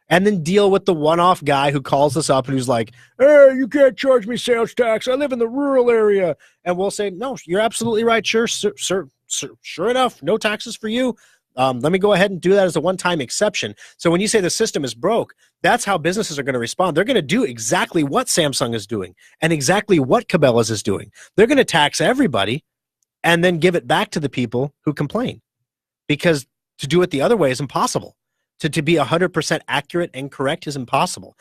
and then deal with the one-off guy who calls us up and who's like, hey, you can't charge me sales tax. I live in the rural area. And we'll say, no, you're absolutely right. Sure, sure enough, no taxes for you. Let me go ahead and do that as a one-time exception. So when you say the system is broke, that's how businesses are going to respond. They're going to do exactly what Samsung is doing and exactly what Cabela's is doing. They're going to tax everybody and then give it back to the people who complain, because to do it the other way is impossible. To be 100% accurate and correct is impossible.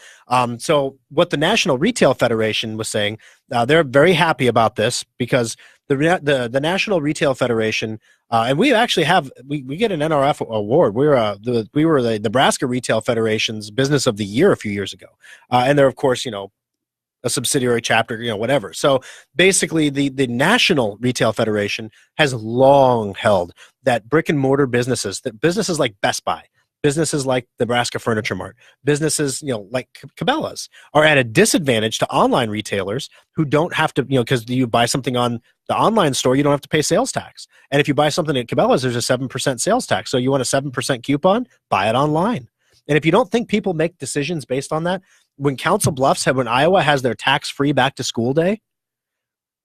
So what the National Retail Federation was saying, they're very happy about this, because the National Retail Federation, and we actually we get an NRF award. We were the Nebraska Retail Federation's Business of the Year a few years ago, and they're of course a subsidiary chapter, whatever. So basically, the National Retail Federation has long held that brick and mortar businesses like Best Buy, businesses like Nebraska Furniture Mart, businesses, like Cabela's, are at a disadvantage to online retailers who don't have to, because you buy something on the online store, you don't have to pay sales tax. And if you buy something at Cabela's, there's a 7% sales tax. So you want a 7% coupon, buy it online. And if you don't think people make decisions based on that, when Council Bluffs when Iowa has their tax-free back to school day,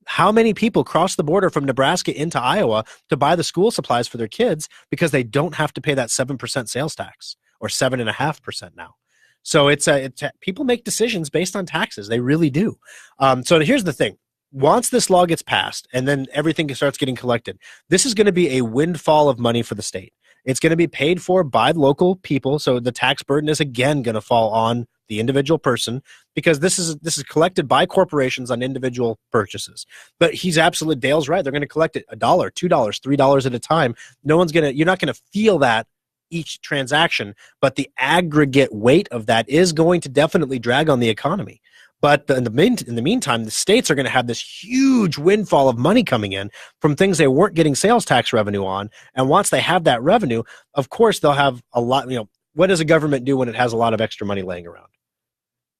How many people cross the border from Nebraska into Iowa to buy the school supplies for their kids because they don't have to pay that 7% sales tax, or 7.5% now? So people make decisions based on taxes. They really do. So here's the thing. Once this law gets passed and then everything starts getting collected, this is going to be a windfall of money for the state. It's going to be paid for by local people. So the tax burden is again going to fall on the individual person, because this is collected by corporations on individual purchases. But Dale's right. They're going to collect it $1, $2, $3 at a time. You're not going to feel that each transaction, but the aggregate weight of that is going to definitely drag on the economy. But in the meantime, the states are going to have this huge windfall of money coming in from things they weren't getting sales tax revenue on. And once they have that revenue, of course, they'll have a lot. What does a government do when it has a lot of extra money laying around?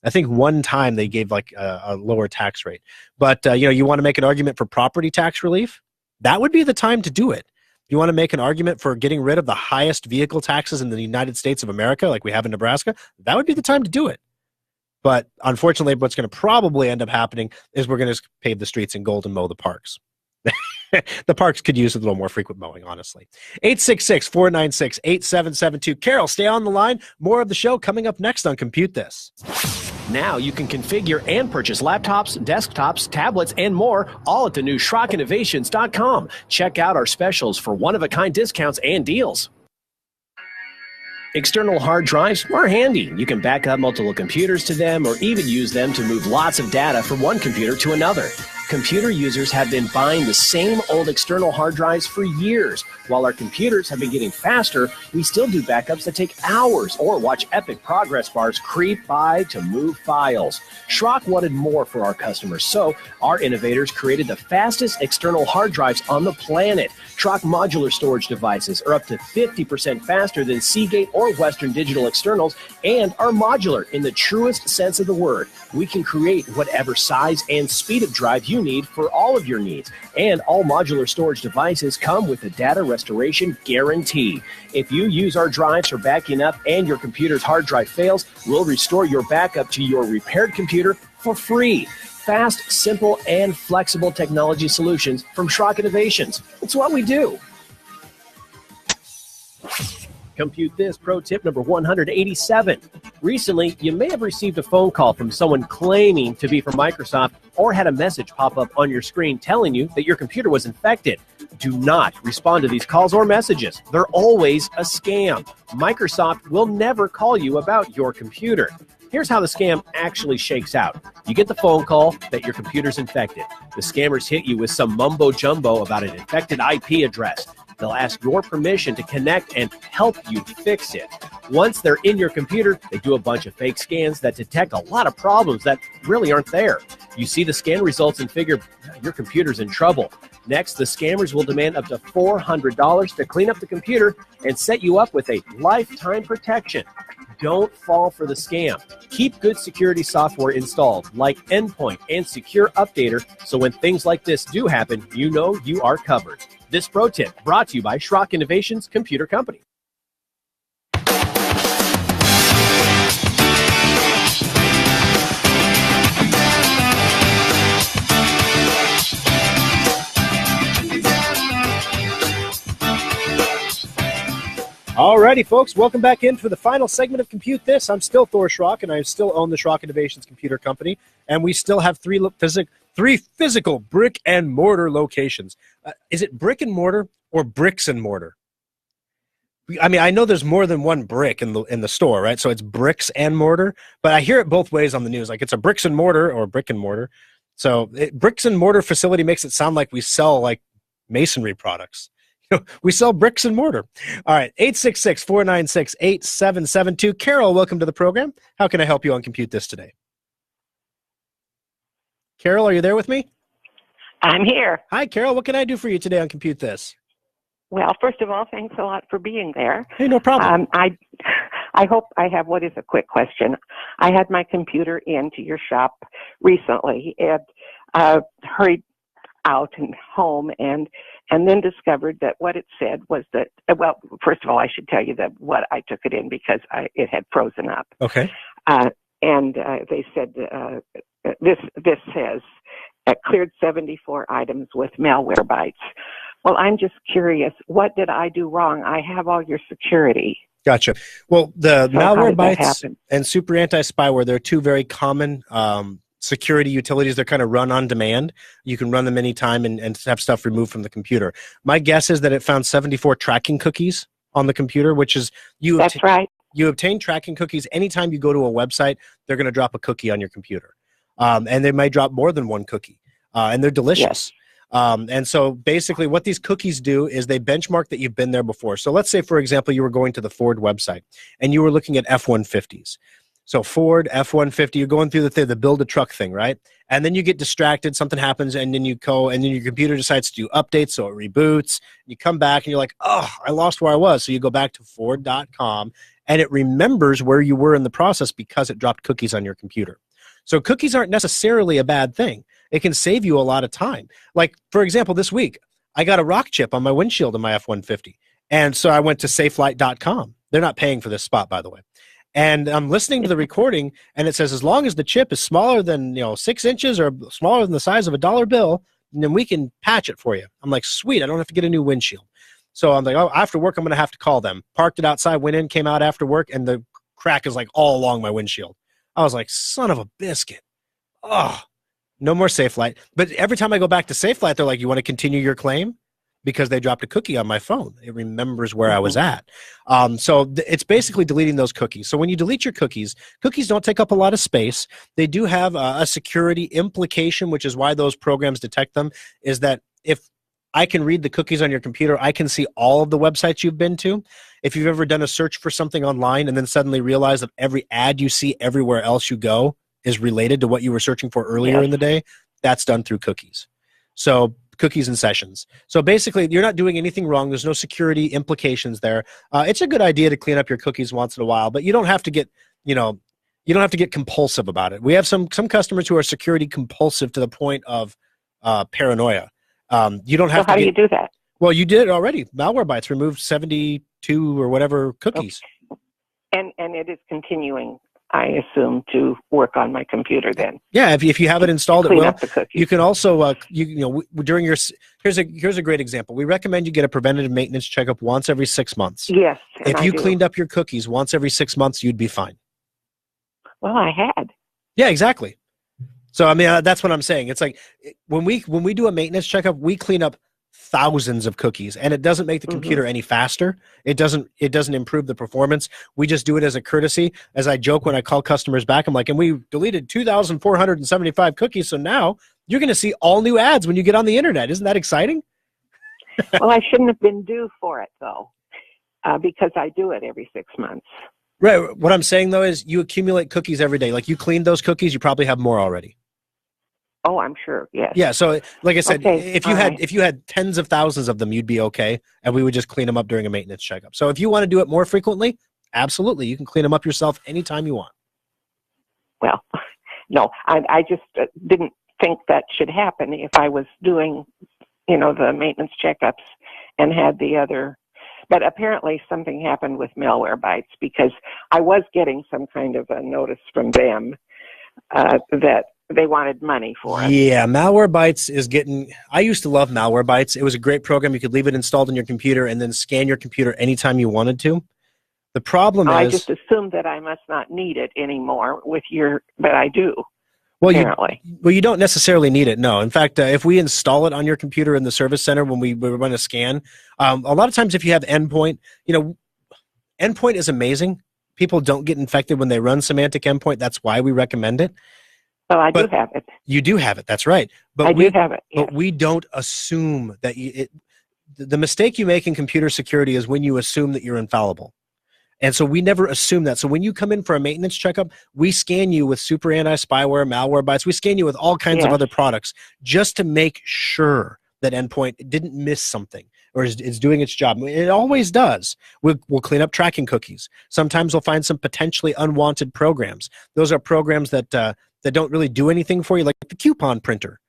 I think one time they gave like a lower tax rate. But, you want to make an argument for property tax relief? That would be the time to do it. You want to make an argument for getting rid of the highest vehicle taxes in the United States of America, like we have in Nebraska? That would be the time to do it. But unfortunately, what's going to probably end up happening is we're going to pave the streets in gold and mow the parks. The parks could use a little more frequent mowing, honestly. 866-496-8772. Carol, stay on the line. More of the show coming up next on Compute This. Now you can configure and purchase laptops, desktops, tablets, and more, all at the new SchrockInnovations.com. Check out our specials for one-of-a-kind discounts and deals. External hard drives are handy. You can back up multiple computers to them, or even use them to move lots of data from one computer to another. Computer users have been buying the same old external hard drives for years. While our computers have been getting faster, we still do backups that take hours, or watch epic progress bars creep by to move files. Schrock wanted more for our customers, so our innovators created the fastest external hard drives on the planet. Schrock modular storage devices are up to 50% faster than Seagate or Western Digital externals, and are modular in the truest sense of the word. We can create whatever size and speed of drive you need for all of your needs. And all modular storage devices come with a data restoration guarantee. If you use our drives for backing up and your computer's hard drive fails, we'll restore your backup to your repaired computer for free. Fast, simple, and flexible technology solutions from Schrock Innovations. It's what we do. Compute This pro tip number 187. Recently, you may have received a phone call from someone claiming to be from Microsoft, or had a message pop up on your screen telling you that your computer was infected. Do not respond to these calls or messages. They're always a scam. Microsoft will never call you about your computer. Here's how the scam actually shakes out. You get the phone call that your computer's infected. The scammers hit you with some mumbo jumbo about an infected IP address. They'll ask your permission to connect and help you fix it. Once they're in your computer, they do a bunch of fake scans that detect a lot of problems that really aren't there. You see the scan results and figure your computer's in trouble. Next, the scammers will demand up to $400 to clean up the computer and set you up with a lifetime protection. Don't fall for the scam. Keep good security software installed, like Endpoint and Secure Updater, so when things like this do happen, you know you are covered. This pro tip brought to you by Schrock Innovations Computer Company. Alrighty, folks, welcome back in for the final segment of Compute This. I'm still Thor Schrock, and I still own the Schrock Innovations Computer Company, and we still have three physical brick and mortar locations. Is it brick and mortar or bricks and mortar? I mean, I know there's more than one brick in the store, right? So it's bricks and mortar, but I hear it both ways on the news. Like, it's a bricks and mortar or brick and mortar. So bricks and mortar facility makes it sound like we sell like masonry products. We sell bricks and mortar. All right, 866-496-8772. Carol, welcome to the program. How can I help you on Compute This today? Carol, are you there with me? I'm here. Hi, Carol. What can I do for you today on Compute This? Well, first of all, thanks a lot for being there. Hey, no problem. I hope I have what is a quick question. I had my computer into your shop recently and hurried out and home and then discovered that what it said was that, well, first of all, I should tell you that what I took it in because it had frozen up. Okay. And they said, this says, cleared 74 items with Malwarebytes. Well, I'm just curious, what did I do wrong? I have all your security. Gotcha. Well, the So how did that Malwarebytes happen? and Super Anti-Spyware, they're two very common security utilities. They're kind of run on demand. You can run them anytime and have stuff removed from the computer. My guess is that it found 74 tracking cookies on the computer, which is That's right. You obtain tracking cookies anytime you go to a website. They're going to drop a cookie on your computer, and they might drop more than one cookie, and they're delicious. And so basically what these cookies do is they benchmark that you've been there before. So let's say, for example, you were going to the Ford website and you were looking at F-150s. So Ford, F-150, you're going through the build a truck thing, right? And then you get distracted, something happens, and then you go, and then your computer decides to do updates, so it reboots. You come back and you're like, oh, I lost where I was. So you go back to Ford.com and it remembers where you were in the process because it dropped cookies on your computer. So cookies aren't necessarily a bad thing. It can save you a lot of time. Like, for example, this week, I got a rock chip on my windshield in my F-150. And so I went to safelight.com. They're not paying for this spot, by the way. And I'm listening to the recording, and it says, as long as the chip is smaller than 6 inches or smaller than the size of a dollar bill, then we can patch it for you. I'm like, sweet, I don't have to get a new windshield. So I'm like, oh, after work, I'm going to have to call them. Parked it outside, went in, came out after work, and the crack is like all along my windshield. I was like, son of a biscuit. Oh, no more SafeLight. But every time I go back to SafeLight, they're like, you want to continue your claim? Because they dropped a cookie on my phone. It remembers where I was at. So it's basically deleting those cookies. So when you delete your cookies, cookies don't take up a lot of space. They do have a security implication, which is why those programs detect them, is that if I can read the cookies on your computer, I can see all of the websites you've been to. If you've ever done a search for something online and then suddenly realize that every ad you see everywhere else you go is related to what you were searching for earlier in the day, that's done through cookies. So cookies and sessions. So basically, you're not doing anything wrong. There's no security implications there. It's a good idea to clean up your cookies once in a while, but you don't have to get, you don't have to get compulsive about it. We have some customers who are security compulsive to the point of paranoia. You don't have So how do you do that? Well, you did it already. Malwarebytes removed 72 or whatever cookies. Okay. And it is continuing, I assume, to work on my computer then. Yeah, if you have it installed, it Clean will. up the cookies. You can also, during your, here's a great example. We recommend you get a preventative maintenance checkup once every 6 months. Yes. If you cleaned up your cookies once every 6 months, you'd be fine. Well, I had. Yeah, exactly. So I mean, that's what I'm saying. It's like when we do a maintenance checkup, we clean up thousands of cookies, and it doesn't make the computer any faster. It doesn't improve the performance. We just do it as a courtesy. As I joke when I call customers back, I'm like, and we deleted 2,475 cookies, so now you're going to see all new ads when you get on the internet. Isn't that exciting? Well, I shouldn't have been due for it though, because I do it every 6 months. Right. What I'm saying though is you accumulate cookies every day. Like you cleaned those cookies, you probably have more already. Oh, I'm sure. Yes. Yeah. So, like I said, Okay, if you had tens of thousands of them, you'd be okay, and we would just clean them up during a maintenance checkup. So, if you want to do it more frequently, absolutely, you can clean them up yourself anytime you want. Well, no, I just didn't think that should happen if I was doing, the maintenance checkups and had the other. But apparently something happened with Malwarebytes because I was getting some kind of a notice from them that they wanted money for it. Yeah, Malwarebytes is getting... I used to love Malwarebytes. It was a great program. You could leave it installed on your computer and then scan your computer anytime you wanted to. The problem is... I just assumed that I must not need it anymore but I do. Well, apparently. You don't necessarily need it, no. In fact, if we install it on your computer in the service center when we run a scan, a lot of times if you have Endpoint, Endpoint is amazing. People don't get infected when they run Symantec Endpoint. That's why we recommend it. Oh, I do have it. You do have it. That's right. But I do have it. Yes. But we don't assume that the mistake you make in computer security is when you assume that you're infallible. And so we never assume that. So when you come in for a maintenance checkup, we scan you with Super Anti-Spyware, Malwarebytes. We scan you with all kinds of other products just to make sure that Endpoint didn't miss something or is doing its job. It always does. We'll clean up tracking cookies. Sometimes we'll find some potentially unwanted programs. Those are programs that don't really do anything for you, like the coupon printer.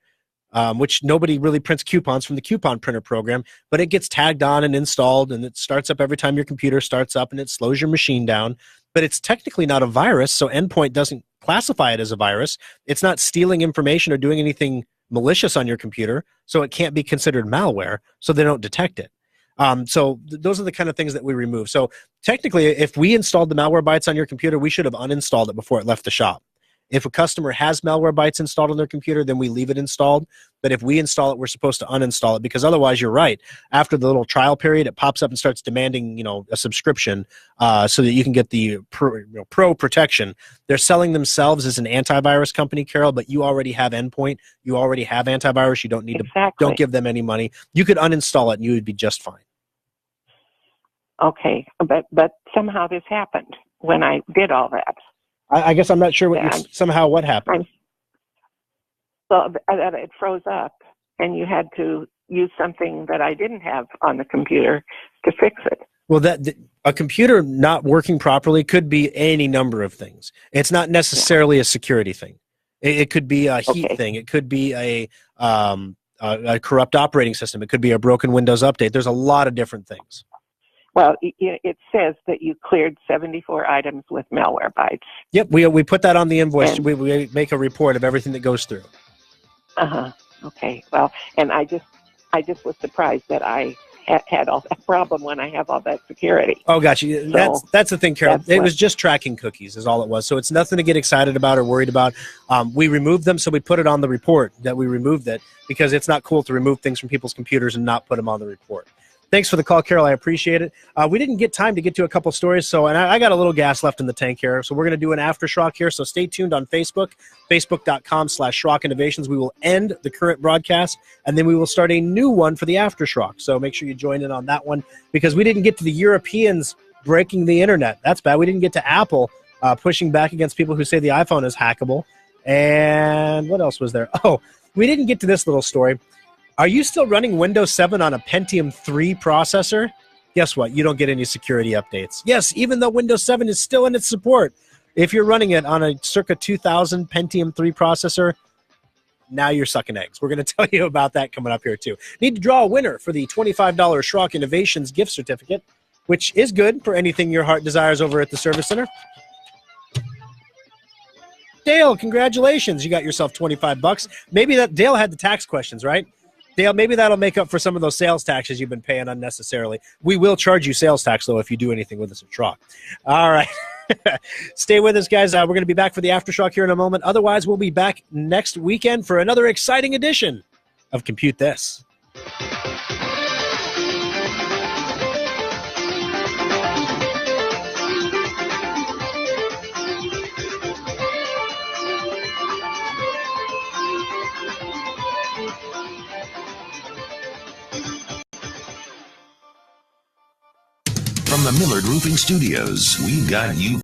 Which nobody really prints coupons from the coupon printer program, but it gets tagged on and installed, and it starts up every time your computer starts up, and it slows your machine down. But it's technically not a virus, so Endpoint doesn't classify it as a virus. It's not stealing information or doing anything malicious on your computer, so it can't be considered malware, so they don't detect it. Those are the kind of things that we remove. So technically, if we installed the Malwarebytes on your computer, we should have uninstalled it before it left the shop. If a customer has Malwarebytes installed on their computer, then we leave it installed. But if we install it, we're supposed to uninstall it, because otherwise, you're right. After the little trial period, it pops up and starts demanding, a subscription so that you can get the pro protection. They're selling themselves as an antivirus company, Carol, but you already have Endpoint. You already have antivirus. You don't need to. Don't give them any money. You could uninstall it, and you would be just fine. Okay, but somehow this happened when I did all that. I guess I'm not sure what happened. Well, that it froze up, and you had to use something that I didn't have on the computer to fix it. Well, a computer not working properly could be any number of things. It's not necessarily a security thing. It could be a heat thing. It could be a corrupt operating system. It could be a broken Windows update. There's a lot of different things. Well, it says that you cleared 74 items with Malwarebytes. Yep, we put that on the invoice. We make a report of everything that goes through. Okay. Well, and I just was surprised that I had all that problem when I have all that security. Oh, gotcha. So that's the thing, Carol. It was just tracking cookies is all it was. So it's nothing to get excited about or worried about. We removed them, so we put it on the report that we removed it, because it's not cool to remove things from people's computers and not put them on the report. Thanks for the call, Carol. I appreciate it. We didn't get time to get to a couple stories, and I got a little gas left in the tank here, so we're going to do an aftershock here. So stay tuned on Facebook, facebook.com/Schrock Innovations. We will end the current broadcast, and then we will start a new one for the aftershock. So make sure you join in on that one, because we didn't get to the Europeans breaking the internet. That's bad. We didn't get to Apple pushing back against people who say the iPhone is hackable. And what else was there? Oh, we didn't get to this little story. Are you still running Windows 7 on a Pentium 3 processor? Guess what? You don't get any security updates. Yes, even though Windows 7 is still in its support. If you're running it on a circa 2000 Pentium 3 processor, now you're sucking eggs. We're going to tell you about that coming up here, too. Need to draw a winner for the $25 Schrock Innovations gift certificate, which is good for anything your heart desires over at the Service Center. Dale, congratulations. You got yourself $25. Maybe Dale had the tax questions, right? Dale, maybe that'll make up for some of those sales taxes you've been paying unnecessarily. We will charge you sales tax, though, if you do anything with us at Schrock. All right. Stay with us, guys. We're going to be back for the Aftershock here in a moment. Otherwise, we'll be back next weekend for another exciting edition of Compute This. From the Millard Roofing Studios, we've got you